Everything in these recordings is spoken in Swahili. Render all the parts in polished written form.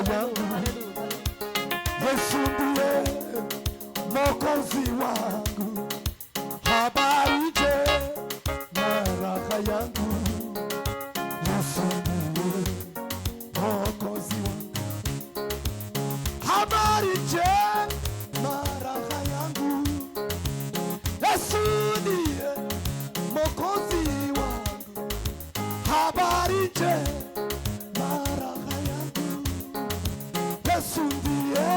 yangu. Yesu ndiye Mwokozi wangu. Habari njema raha yangu. Yesu ndiye Mwokozi wangu. Habari njema raha yangu. Yesu ndiye Mwokozi wangu. Habari njema raha yangu. Yesu ndiye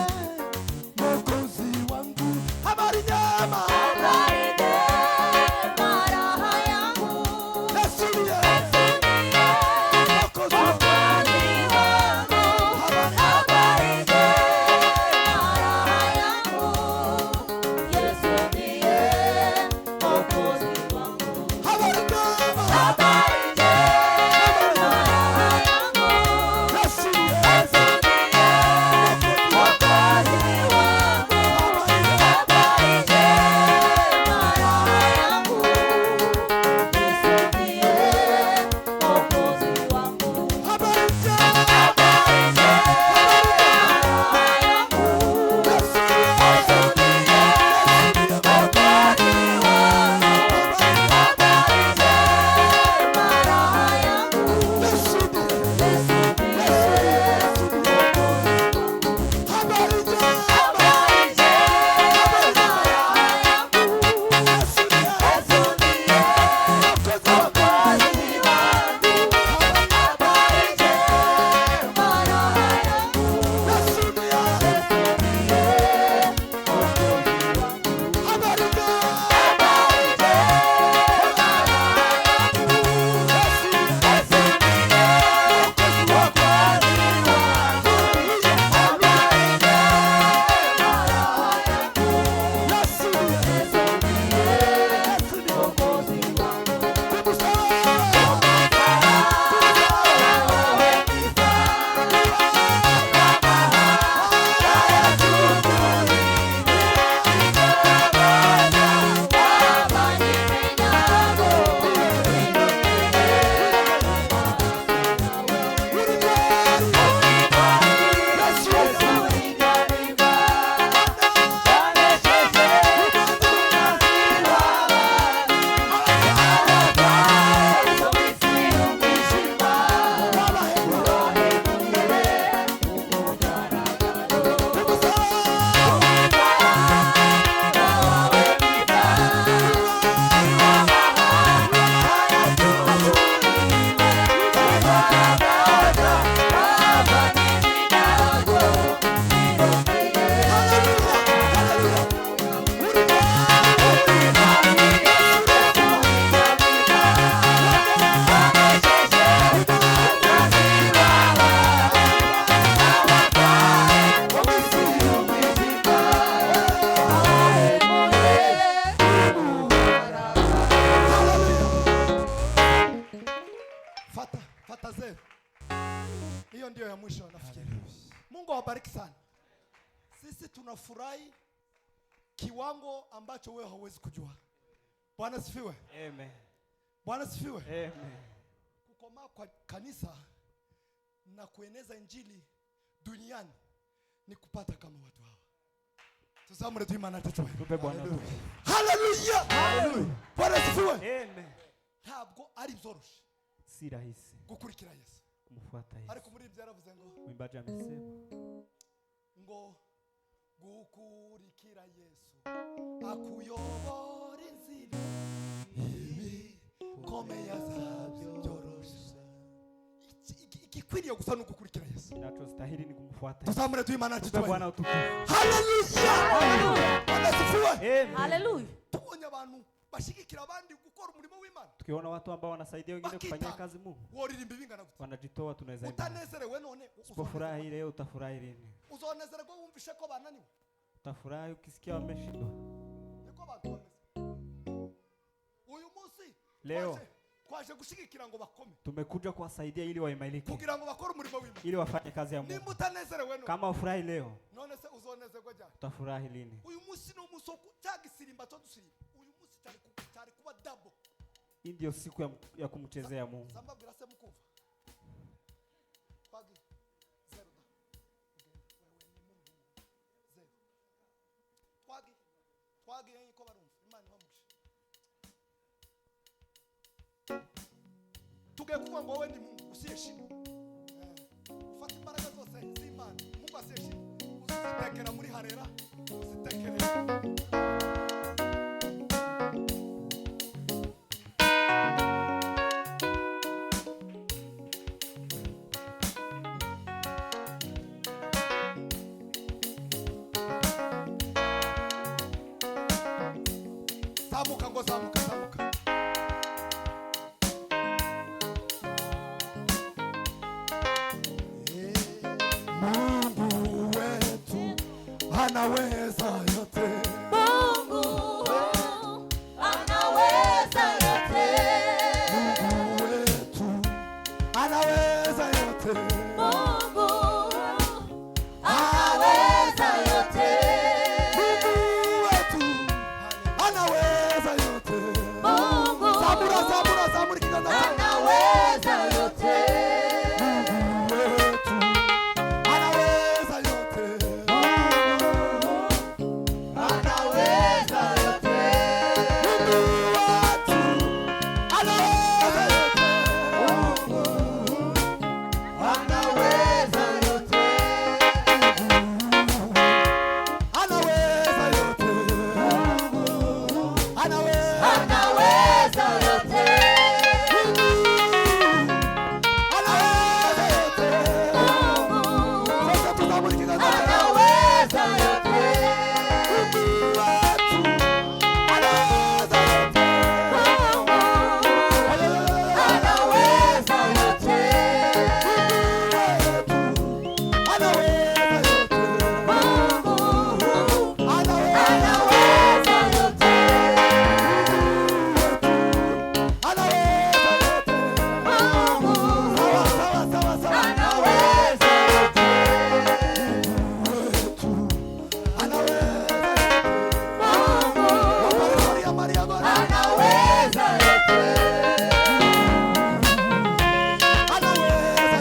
Mwokozi wangu. Habari njema. Yesu ndiye Mwokozi wangu. Habari njema. Yesu Hiyo ndio ya mwisho nafikiri. Mungu awabariki sana. Sisi tunafurahi kiwango ambacho wewe hauwezi kujua. Bwana sifiwe. Amen. Bwana sifiwe. Amen. Kukomaa kwa kanisa na kueneza injili duniani ni kupata kama watu hawa. Tusamure tu imani yetu. Tupe Bwana. Hallelujah. Hallelujah. Bwana sifiwe. Amen. Ntabwo ari byoroshye. Si rahisi gukurikira Yesu. Kumfuata Yesu. Ariko muri byaravuze ngo Mwimbaji amesema ngo gukurikira Yesu akuyobora inzira ibi komeye azabyorosha. Ikikwiriye gusa no gukurikira Yesu. Tunachostahili ni kumfuata. Tusamure tu imani yetu. Bwana utukufu. Hallelujah. Hallelujah. Bwana sifiwe. Amen. Hallelujah. Tubonye abantu bashigikira abandi gukora umurimo w'Imana. Tukiona watu ambao wanasaidia wengine kufanya kazi Mungu. Woririmba bingana gute. Wanajitoa tunaweza imba. Utanezerewe none. Usipofurahi leo utafurahi lini? Uzonezerwa wumvishe ko bananiwe. Utafurahi ukisikia wameshindwa. Niko abantu bameze. Uyu munsi leo kwaje gushigikira ngo bakome. Tumekuja kuwasaidia ili waimarike. Kugira ngo bakore umurimo w'Imana. Ili wafanye kazi ya Mungu. Nimba utanezerewe none. Kama ufurahi leo. None se uzonezerwa jya. Utafurahi lini? Uyu munsi no musoko cyagisirimba cyo dusirimba. Uyu munsi cyari kuba double. Hii ndio siku ya kumchezea Mungu. Zambabwira se mukumva. Pagi. Zero. bagiye ko barumva Imana ibamugisha. Tugiye kuvuga ngo wowe ni Mungu usiyeshimwe. Ufata imbaraga zose z'Imana. Mungu asiyeshimwe. Usitekera muri harera. Usitekere. Zamuka ngo zamuka zamuka. Mungu wetu anaweza yote. Mungu anaweza yote. Mungu wetu anaweza yote. Mungu anaweza yote. Mungu wetu anaweza yote. Mungu Zabura zabura zabura kiganza. anaweza yote. Mungu wetu anaweza yote. Anaweza yote. Mungu wetu anaweza yote. Anaweza yote. Anaweza yote. Anaweza. Anaweza yote. Anaweza yote. Sasa tuzamuri kiganza. Anaweza yote. Mungu wetu anaweza yote. Anaweza yote.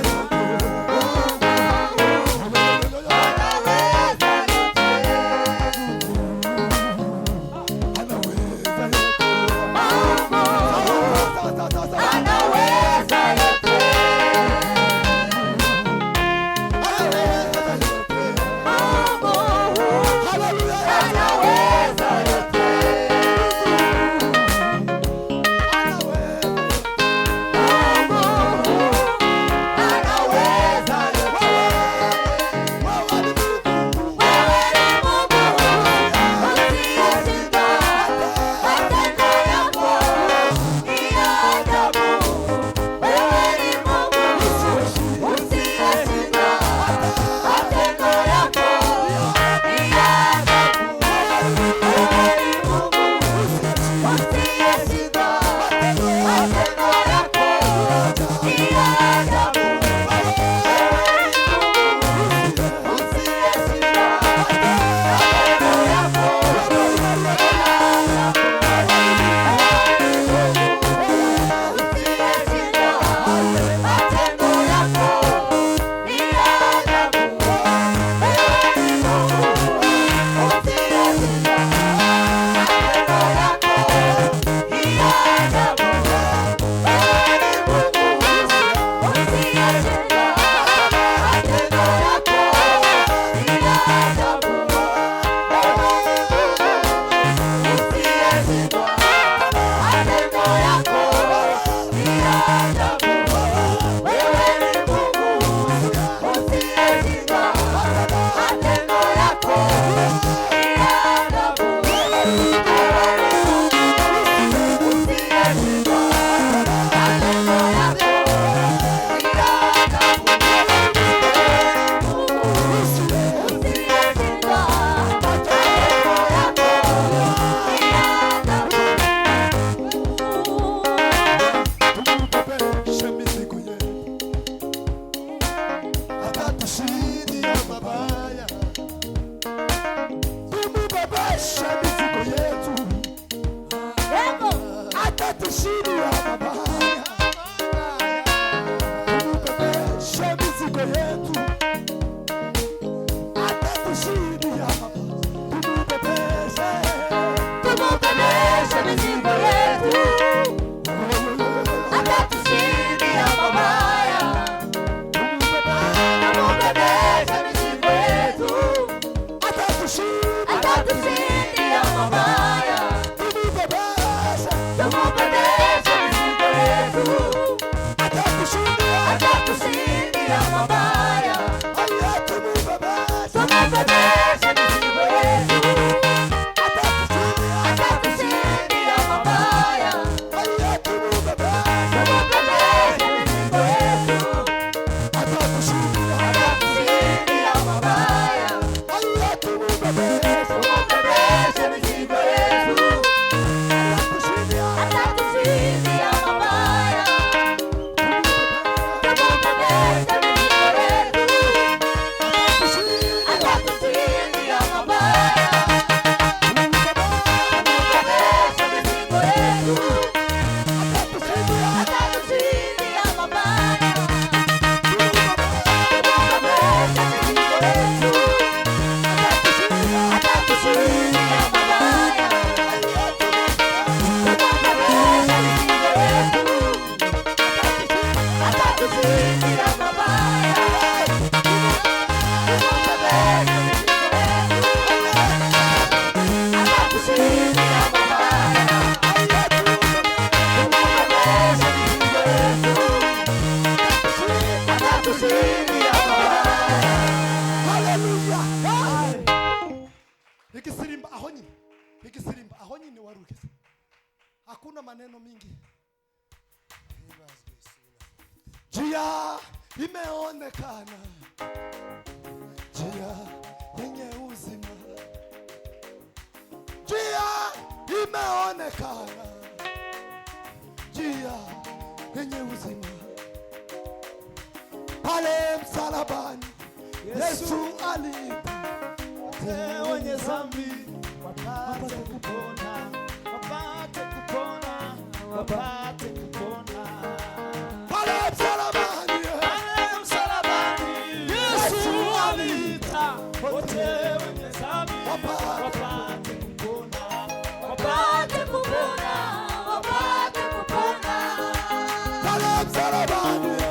ya mabaya. Haya tumubebeshe. Tumubebeshe mizigo yetu. Hata kusini ya mabaya. Haya tumubebeshe. Tumubebeshe mizigo yetu. Hata kusini ya mabaya. haya tumubebeshe. Tumubebeshe mizigo yetu. Hata kusini Hata kusini ya mabaya. Tumubebeshe mizigo yetu. Hata kusini ya mabaya. Tumubebeshe mizigo yetu. Hata kusini ya mabaya. Tumubebeshe mizigo yetu. Hata kusini ya mabaya. Tumubebeshe mizigo yetu. Hata kusini ya mabaya. Tumubebeshe mizigo yetu. Hata kusini ya mabaya. Tumubebeshe mizigo yetu. Hata kusini ya mabaya. Haleluya. Ikisirimba aho nyine. Ikisirimba aho nyine warugeze. Hakuna maneno mingi. Njia imeonekana. Njia yenye uzima. Njia imeonekana. Njia yenye uzima. Pale msalabani Yesu alipa wenye dhambi wapate kupona, wapate kupona, wapate kupona. Pale msalabani Yesu aliita wote wenye dhambi wapate kupona, Wapate kupona, wapate kupona.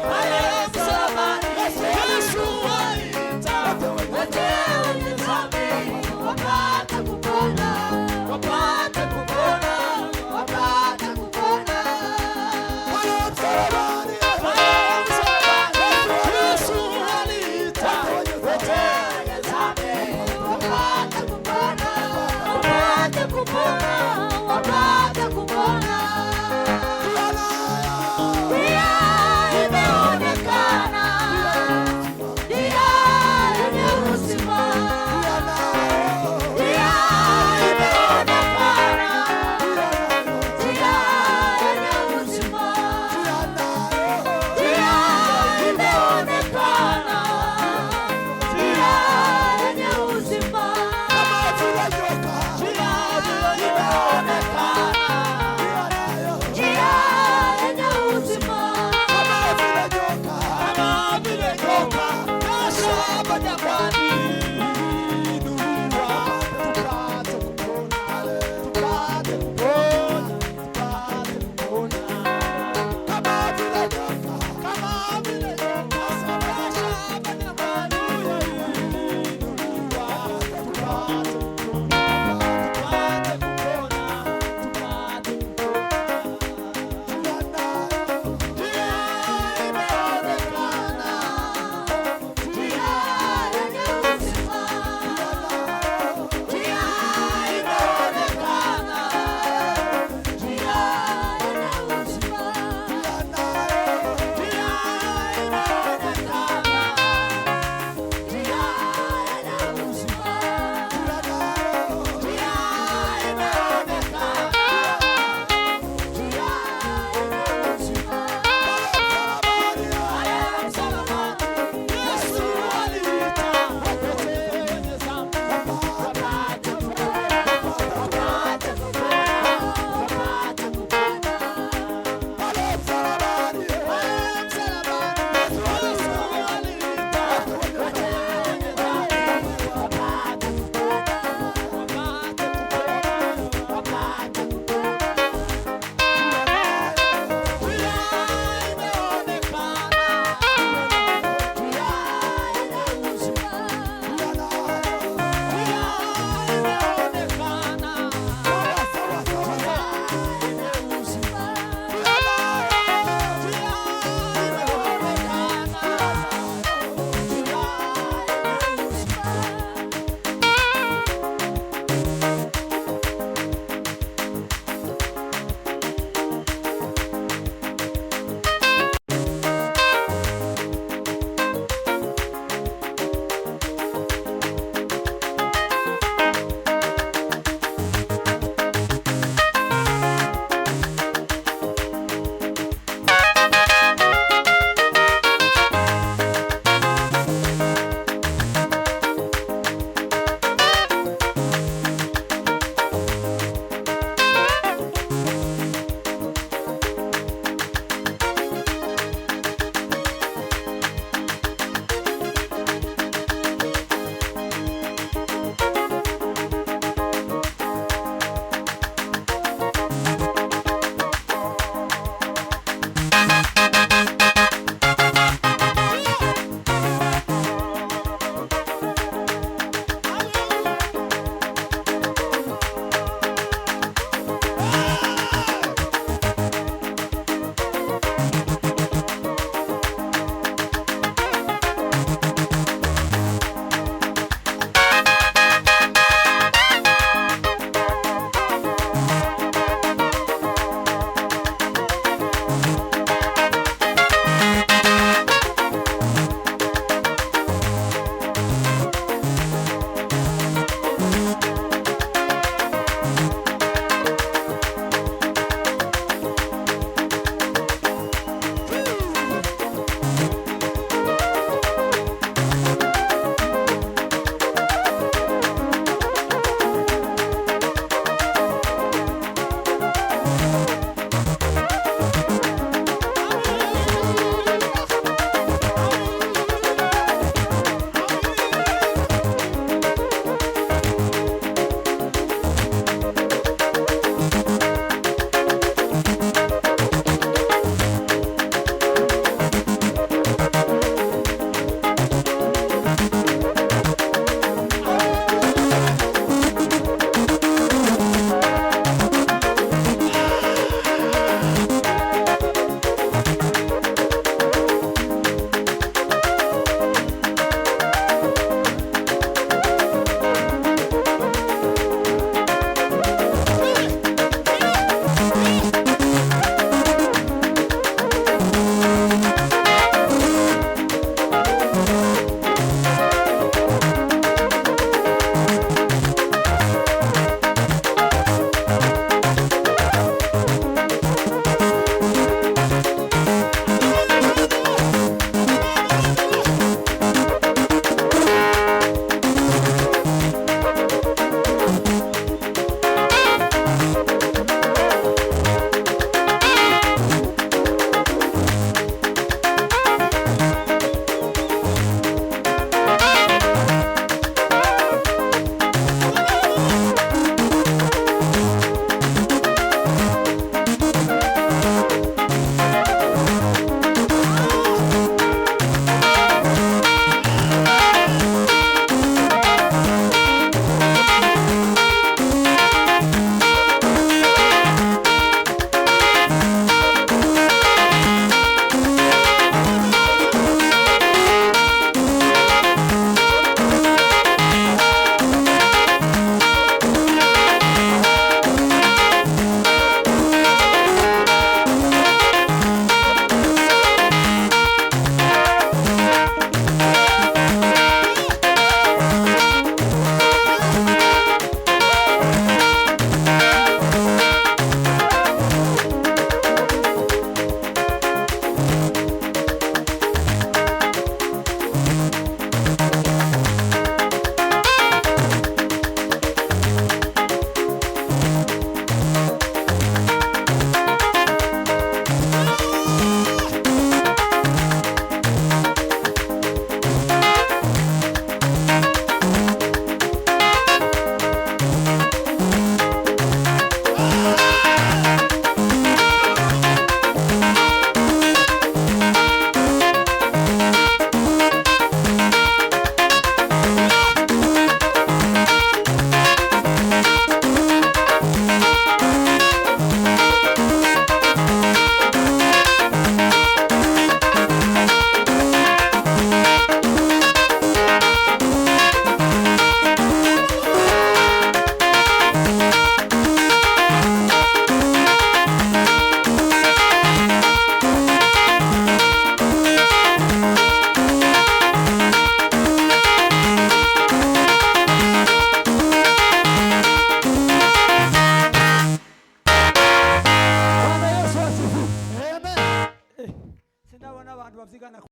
pale msalabani Yesu aliita wote wenye dhambi wapate kupona, wapate kupona, wapate kupona. pale msalabani Yesu aliita wote wenye dhambi wapate kupona, wapate kupona, wapate kupona. Njia imeonekana, njia yenye uzima. Njia imeonekana, njia yenye uzima. Njia imeonekana, njia yenye uzima. Njia imeonekana, njia yenye uzima. Kama vile nyoka, Yesu